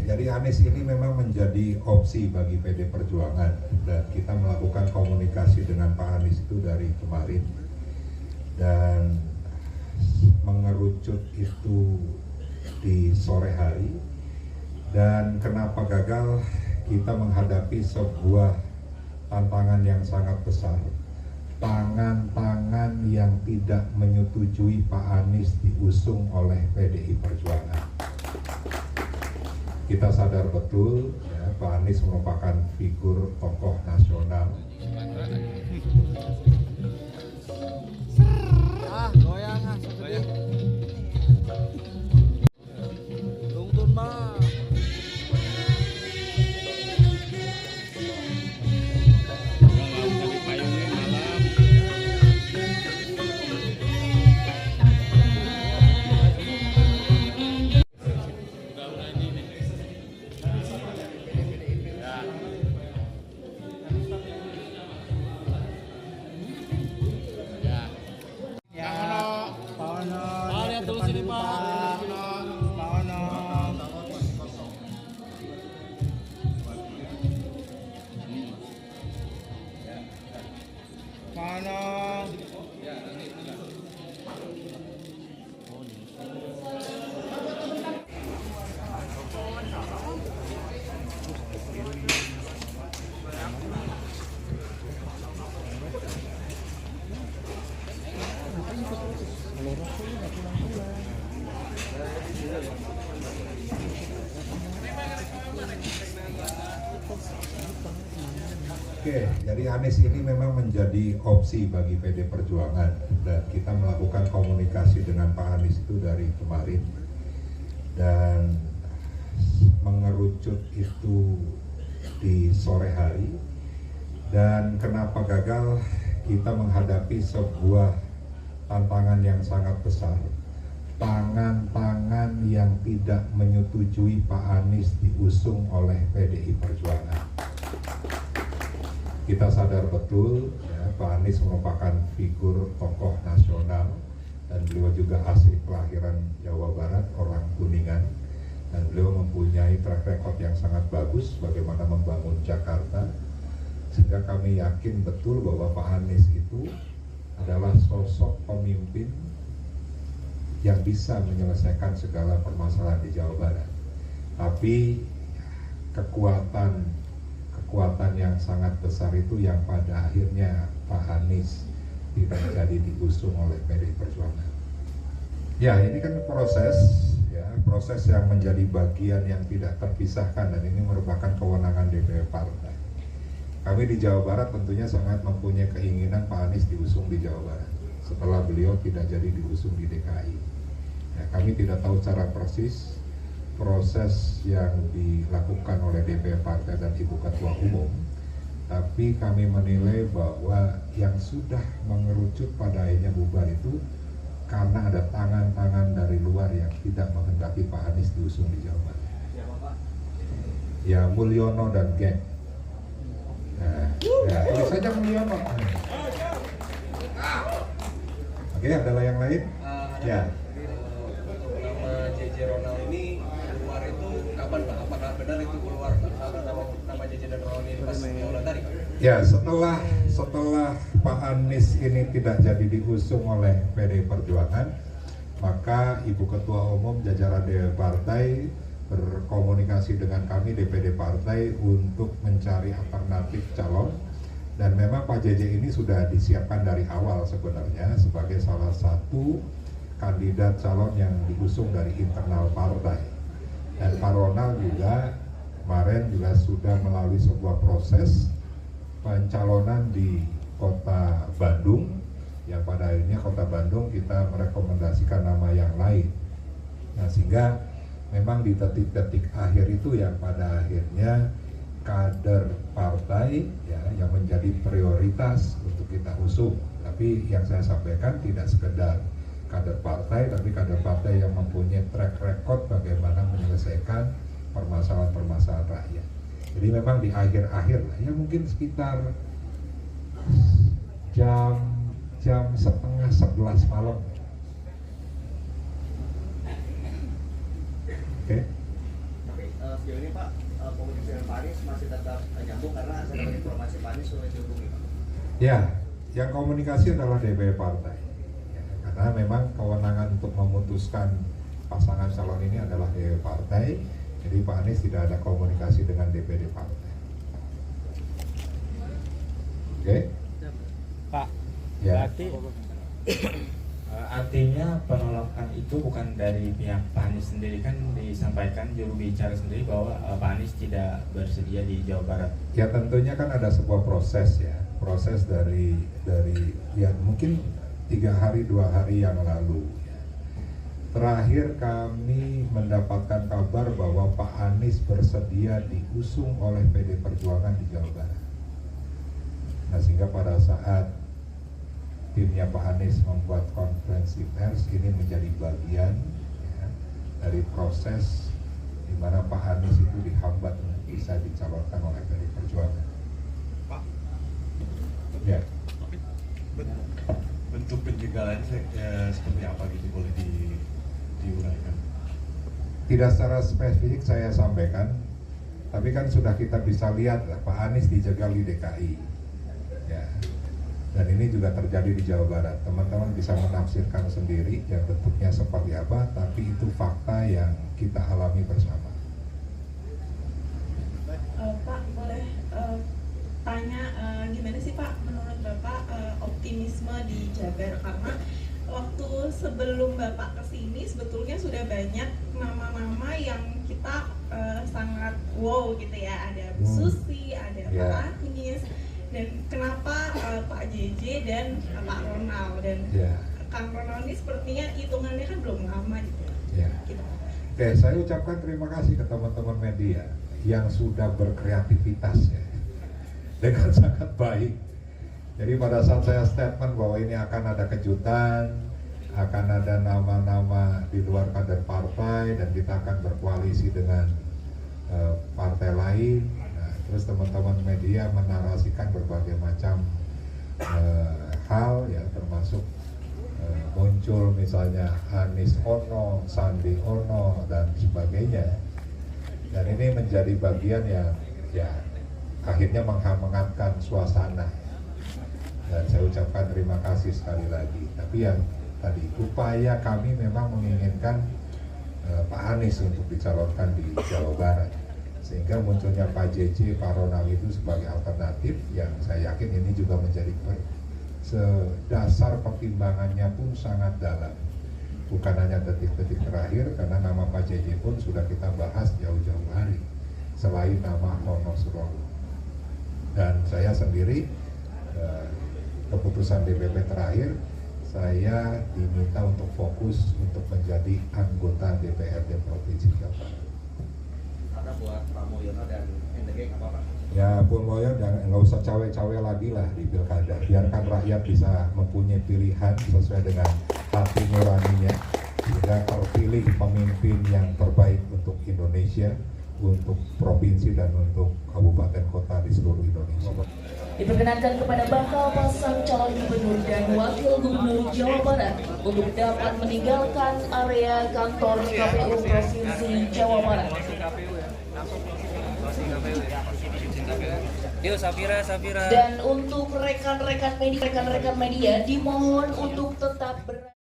jadi Anies ini memang menjadi opsi bagi PD Perjuangan dan kita melakukan komunikasi dengan Pak Anies itu dari kemarin dan mengerucut itu di sore hari. Dan kenapa gagal? Kita menghadapi sebuah tantangan yang sangat besar, tangan-tangan yang tidak menyetujui Pak Anies diusung oleh PDI Perjuangan. Kita sadar betul ya, Pak Anies merupakan figur tokoh nasional. Oke, jadi Anies ini memang menjadi opsi bagi PD Perjuangan dan kita melakukan komunikasi dengan Pak Anies itu dari kemarin dan mengerucut itu di sore hari. Dan kenapa gagal? Kita menghadapi sebuah tantangan yang sangat besar, tangan-tangan yang tidak menyetujui Pak Anies diusung oleh PDI Perjuangan. Kita sadar betul ya, Pak Anies merupakan figur tokoh nasional dan beliau juga asli kelahiran Jawa Barat, orang Kuningan, dan beliau mempunyai track record yang sangat bagus bagaimana membangun Jakarta, sehingga kami yakin betul bahwa Pak Anies itu adalah sosok pemimpin yang bisa menyelesaikan segala permasalahan di Jawa Barat. Tapi kekuatan yang sangat besar itu yang pada akhirnya Pak Anies tidak jadi diusung oleh PDI Perjuangan. Ya, ini kan proses yang menjadi bagian yang tidak terpisahkan dan ini merupakan kewenangan DPP Partai. Kami di Jawa Barat tentunya sangat mempunyai keinginan Pak Anies diusung di Jawa Barat setelah beliau tidak jadi diusung di DKI. Ya, kami tidak tahu secara persis proses yang dilakukan oleh DPP Partai dan Ibu Ketua Umum, tapi kami menilai bahwa yang sudah mengerucut pada akhirnya bubar itu karena ada tangan-tangan dari luar yang tidak menghendaki Pak Anies diusung di Jawa Barat. Ya, Mulyono dan geng. Nah, ya, itu saja Mulyono. Oke, ada yang lain? Ya. Ronald ini keluar itu kapan Pak? Apakah benar itu keluar nama JJ dan Ronald ini pas Yola tadi Pak? Ya, setelah Pak Anies ini tidak jadi diusung oleh PDI Perjuangan, maka Ibu Ketua Umum jajaran DPP Partai berkomunikasi dengan kami DPD Partai untuk mencari alternatif calon, dan memang Pak JJ ini sudah disiapkan dari awal sebenarnya sebagai salah satu kandidat calon yang diusung dari internal partai. Dan Pak Ronald juga kemarin juga sudah melalui sebuah proses pencalonan di Kota Bandung, yang pada akhirnya Kota Bandung kita merekomendasikan nama yang lain. Nah, sehingga memang di detik-detik akhir itu yang pada akhirnya kader partai ya yang menjadi prioritas untuk kita usung. Tapi yang saya sampaikan tidak sekedar kader partai, tapi kader partai yang mempunyai track record bagaimana menyelesaikan permasalahan-permasalahan rakyat. Jadi memang di akhir-akhir lah, ya mungkin sekitar jam 10:30 malam. Oke. Tapi sejauh ini Pak, komunikasi dengan Pak Anies masih tetap nyambung karena saya dapat informasi Pak Anies sudah dihubungi Pak. Ya, yang komunikasi adalah DPW partai. Ya, karena memang kewenangan untuk memutuskan pasangan calon ini adalah DPW partai. Jadi Pak Anies tidak ada komunikasi dengan DPD partai. Oke? Pak, Ya. berarti artinya penolakan itu bukan dari pihak Pak Anies sendiri, kan disampaikan juru bicara sendiri bahwa Pak Anies tidak bersedia di Jawa Barat. Ya tentunya kan ada sebuah proses ya, proses dari ya mungkin 3 hari 2 hari yang lalu. Terakhir kami mendapatkan kabar bahwa Pak Anies bersedia diusung oleh PD Perjuangan di Jawa Barat. Nah sehingga pada saat timnya Pak Anies membuat konferensi pers, ini menjadi bagian ya, dari proses di mana Pak Anies itu dihambat untuk bisa dicalonkan oleh PD Perjuangan. Pak, Ya. bentuk penjagalan seperti apa gitu, boleh diuraikan? Tidak secara spesifik saya sampaikan, tapi kan sudah kita bisa lihat lah, Pak Anies dijegal di DKI, ya. Dan ini juga terjadi di Jawa Barat. Teman-teman bisa menafsirkan sendiri yang bentuknya seperti apa, tapi itu fakta yang kita alami bersama. Pak, boleh tanya gimana sih Pak menurut Bapak optimisme di Jabar, karena waktu sebelum Bapak kesini sebetulnya sudah banyak nama-nama yang kita sangat wow gitu ya, ada Bu Susi, ada Pak Anies, dan kenapa Pak JJ dan Pak Ronald, dan Kang Ronald ini sepertinya hitungannya kan belum lama gitu. Gitu. Oke, saya ucapkan terima kasih ke teman-teman media yang sudah berkreativitas ya, dengan sangat baik. Jadi pada saat saya statement bahwa ini akan ada kejutan, akan ada nama-nama di luar kader partai dan kita akan berkoalisi dengan partai lain. Nah, terus teman-teman media menarasikan berbagai macam hal ya, termasuk muncul misalnya Anies Ono, Sandi Ono dan sebagainya. Dan ini menjadi bagian yang ya akhirnya menghangatkan suasana. Dan saya ucapkan terima kasih sekali lagi. Tapi yang tadi upaya kami memang menginginkan Pak Anies untuk dicalonkan di Jawa Barat, sehingga munculnya Pak JJ, Pak Ronald itu sebagai alternatif yang saya yakin ini juga menjadi sedasar pertimbangannya pun sangat dalam, bukan hanya detik-detik terakhir, karena nama Pak JJ pun sudah kita bahas jauh-jauh hari selain nama Ono Surono. Dan saya sendiri keputusan DPP terakhir, saya diminta untuk fokus untuk menjadi anggota DPRD Provinsi Jawa Barat. Karena buat Pak Mulyono dan NDG nggak apa-apa. Ya, Bung Mulyono nggak usah cawe-cawe lagi lah di pilkada. Biarkan rakyat bisa mempunyai pilihan sesuai dengan hati nuraninya, sehingga terpilih pemimpin yang terbaik untuk Indonesia, untuk provinsi dan untuk kabupaten kota di seluruh Indonesia. Diperkenankan kepada bakal pasang calon gubernur dan wakil gubernur Jawa Barat untuk dapat meninggalkan area kantor KPU Provinsi Jawa Barat. Dan untuk rekan-rekan media dimohon untuk tetap berada